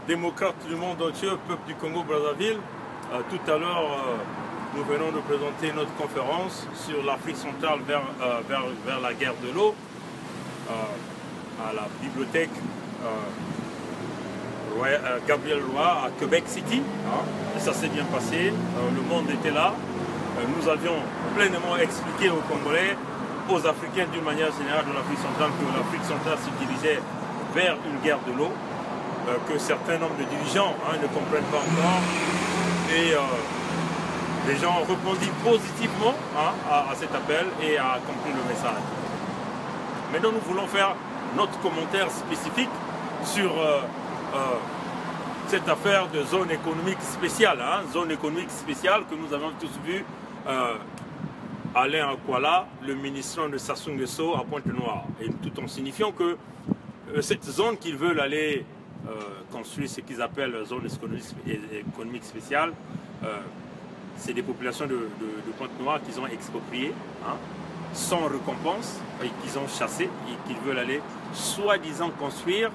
Démocrates du monde entier, peuple du Congo-Brazzaville. Tout à l'heure, nous venons de présenter notre conférence sur l'Afrique centrale vers la guerre de l'eau à la bibliothèque Gabriel Roy à Québec City. Et ça s'est bien passé, le monde était là. Nous avions pleinement expliqué aux Congolais, aux Africains d'une manière générale de l'Afrique centrale, que l'Afrique centrale se dirigeait vers une guerre de l'eau, que certains nombres de dirigeants ne comprennent pas encore. Et les gens ont répondu positivement à cet appel et a compris le message. Maintenant, nous voulons faire notre commentaire spécifique sur cette affaire de zone économique spéciale, zone économique spéciale que nous avons tous vu Alain Akwala, le ministre de Sassou Nguesso à Pointe-Noire, et tout en signifiant que cette zone qu'ils veulent aller construire, ce qu'ils appellent zone économique spéciale, c'est des populations de Pointe-Noire qu'ils ont expropriées, sans récompense, et qu'ils ont chassé, et qu'ils veulent aller soi-disant construire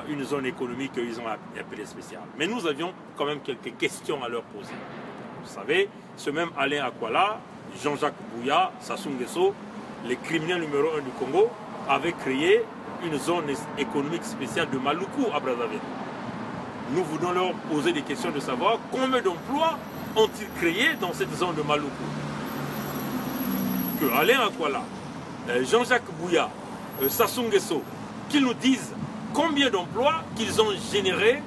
une zone économique qu'ils ont appelée spéciale. Mais nous avions quand même quelques questions à leur poser. Vous savez, ce même Alain Akwala, Jean-Jacques Bouya, Sassou Nguesso, les criminels numéro 1 du Congo, avaient créé une zone économique spéciale de Maluku à Brazzaville. Nous voulons leur poser des questions de savoir combien d'emplois ont-ils créé dans cette zone de Maluku. Que Alain Akwala, Jean-Jacques Bouya, Sassou Nguesso, qu'ils nous disent combien d'emplois qu'ils ont générés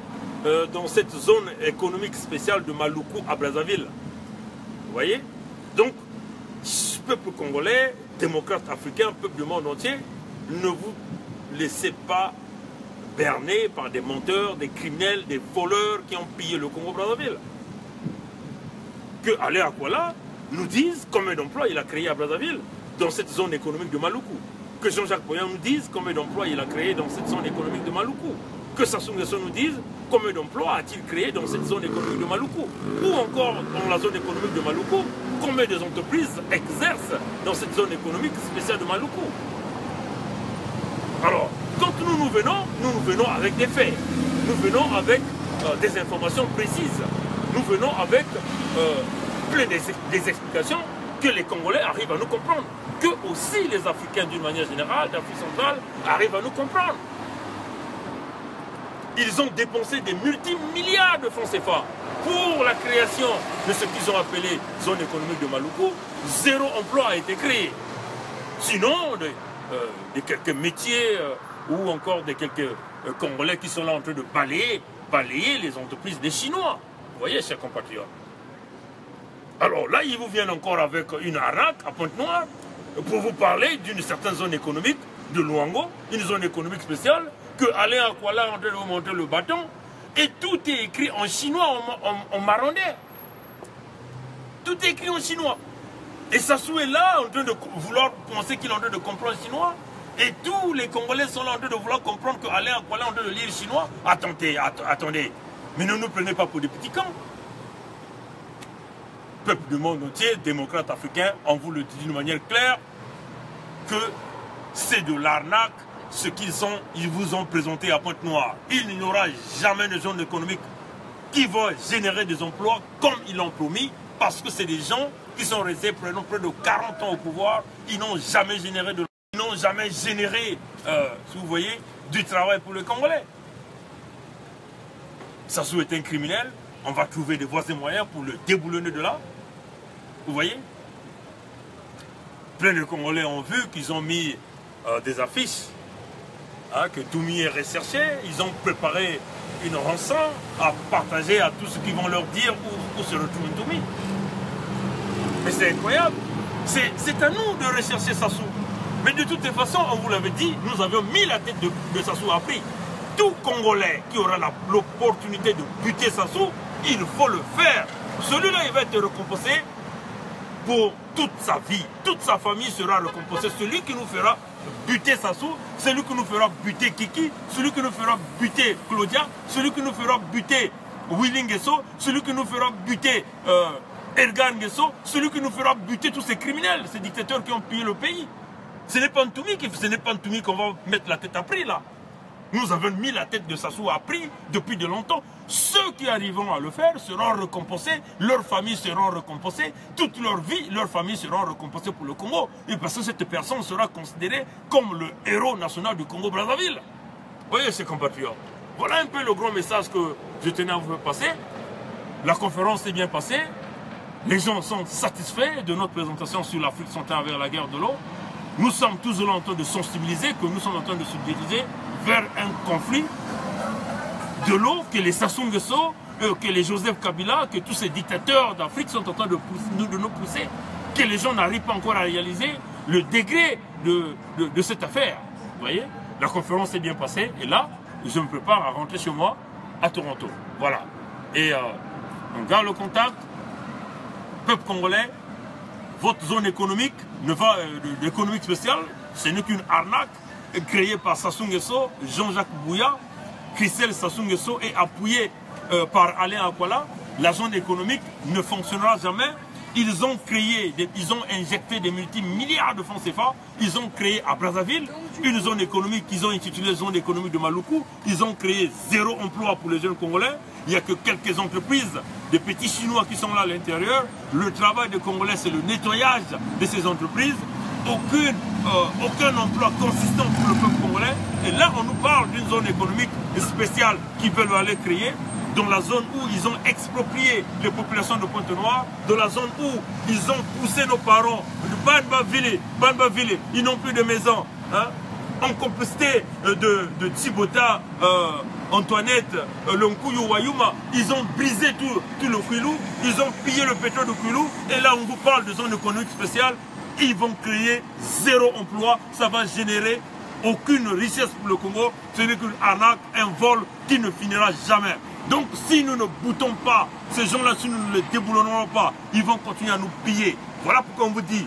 dans cette zone économique spéciale de Maluku à Brazzaville. Vous voyez? Donc, peuple congolais, démocrate africain, peuple du monde entier, ne vous laissez pas berner par des menteurs, des criminels, des voleurs qui ont pillé le Congo-Brazzaville. Que Alain Akwala nous dise combien d'emplois il a créé à Brazzaville, dans cette zone économique de Maluku. Que Jean-Jacques Bouya nous dise combien d'emplois il a créé dans cette zone économique de Maluku. Que Sassou Nguesso nous dise combien d'emplois a-t-il créé dans cette zone économique de Maluku. Ou encore dans la zone économique de Maluku, combien des entreprises exercent dans cette zone économique spéciale de Maluku. Alors, quand nous venons avec des faits. Nous venons avec des informations précises. Nous venons avec plein des explications que les Congolais arrivent à nous comprendre. Que aussi les Africains d'une manière générale, d'Afrique centrale, arrivent à nous comprendre. Ils ont dépensé des multimilliards de francs CFA pour la création de ce qu'ils ont appelé zone économique de Maluku. 0 emploi a été créé. Sinon, de quelques métiers ou encore de quelques Congolais qui sont là en train de balayer les entreprises des Chinois. Vous voyez, chers compatriotes. Alors là, ils vous viennent encore avec une arnaque à Pointe-Noire pour vous parler d'une certaine zone économique de Luango, une zone économique spéciale, que Alain Akwala est en train de vous montrer le bâton, et tout est écrit en chinois, en marondais. Tout est écrit en chinois. Et Sassou est là en train de vouloir penser qu'il est en train de comprendre le chinois, et tous les Congolais sont là en train de vouloir comprendre que Alain Akwala est en train de lire le chinois. Attendez, mais ne nous prenez pas pour des petits camps. Peuple du monde entier, démocrates africains, on vous le dit d'une manière claire, que c'est de l'arnaque ce ils vous ont présenté à Pointe-Noire. Il n'y aura jamais de zone économique qui va générer des emplois comme ils l'ont promis, parce que c'est des gens qui sont restés près de 40 ans au pouvoir, ils n'ont jamais généré si vous voyez, du travail pour les Congolais. Sassou est un criminel, on va trouver des voies et moyens pour le déboulonner de là. Vous voyez? Plein de Congolais ont vu qu'ils ont mis des affiches, que Toumi est recherché. Ils ont préparé une rançon à partager à tous ceux qui vont leur dire où se retrouve Toumi. Mais c'est incroyable. C'est à nous de rechercher Sassou. Mais de toutes les façons, on vous l'avait dit, nous avions mis la tête de Sassou à prix. Tout Congolais qui aura l'opportunité de buter Sassou, il faut le faire. Celui-là, il va être récompensé pour toute sa vie. Toute sa famille sera récompensée. Celui qui nous fera buter Sassou, celui qui nous fera buter Kiki, celui qui nous fera buter Claudia, celui qui nous fera buter Willy Nguesso, celui qui nous fera buter Edgar Nguesso, celui qui nous fera buter tous ces criminels, ces dictateurs qui ont pillé le pays. Ce n'est pas Ntoumi qu'on va mettre la tête à prix là. Nous avons mis la tête de Sassou à prix depuis de longtemps. Ceux qui arriveront à le faire seront récompensés, leurs familles seront récompensées, toute leur vie, leurs familles seront récompensées pour le Congo. Et parce que cette personne sera considérée comme le héros national du Congo-Brazzaville. Vous voyez, ces compatriotes. Voilà un peu le grand message que je tenais à vous faire passer. La conférence s'est bien passée. Les gens sont satisfaits de notre présentation sur l'Afrique centrale vers la guerre de l'eau. Nous sommes toujours en train de sensibiliser, que nous sommes en train de se diriger vers un conflit de l'eau que les Sassou Nguesso, que les Joseph Kabila, que tous ces dictateurs d'Afrique sont en train de nous pousser, que les gens n'arrivent pas encore à réaliser le degré de cette affaire. Vous voyez, la conférence s'est bien passée et là, je me prépare à rentrer chez moi à Toronto. Voilà. Et on garde le contact. Peuple congolais, votre zone économique, économique spéciale, ce n'est qu'une arnaque créée par Sassou Nguesso, Jean-Jacques Bouya, Christelle Sassou Nguesso et appuyée par Alain Akwala. La zone économique ne fonctionnera jamais. Ils ont créé, ils ont injecté des multimilliards de francs CFA. Ils ont créé à Brazzaville une zone économique qu'ils ont intitulée zone économique de Maluku. Ils ont créé 0 emploi pour les jeunes Congolais. Il n'y a que quelques entreprises, des petits Chinois qui sont là à l'intérieur. Le travail des Congolais, c'est le nettoyage de ces entreprises. Aucun emploi consistant pour le peuple congolais. Et là, on nous parle d'une zone économique spéciale qu'ils veulent aller créer, dans la zone où ils ont exproprié les populations de Pointe-Noire, dans la zone où ils ont poussé nos parents de Banbaville, ils n'ont plus de maison. Hein, en complicité de Thibota, Antoinette, Lonkuyu, Wayuma, ils ont brisé tout le Kwilu, ils ont pillé le pétrole de Kwilu, et là on vous parle de zone économique spéciale, ils vont créer 0 emploi, ça va générer aucune richesse pour le Congo, ce n'est qu'une arnaque, un vol qui ne finira jamais. Donc si nous ne boutons pas ces gens-là, si nous ne les déboulonnerons pas, ils vont continuer à nous piller. Voilà pourquoi on vous dit,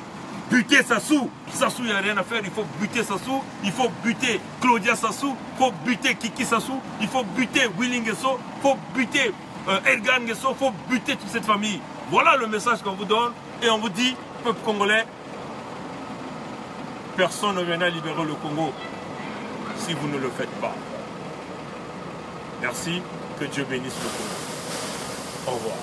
buter Sassou. Sassou, il n'y a rien à faire, il faut buter Sassou, il faut buter Claudia Sassou, il faut buter Kiki Sassou, il faut buter Willy Nguesso, il faut buter Edgar Nguesso, il faut buter toute cette famille. Voilà le message qu'on vous donne et on vous dit, peuple congolais, personne ne viendra libérer le Congo si vous ne le faites pas. Merci, que Dieu bénisse le Congo. Au revoir.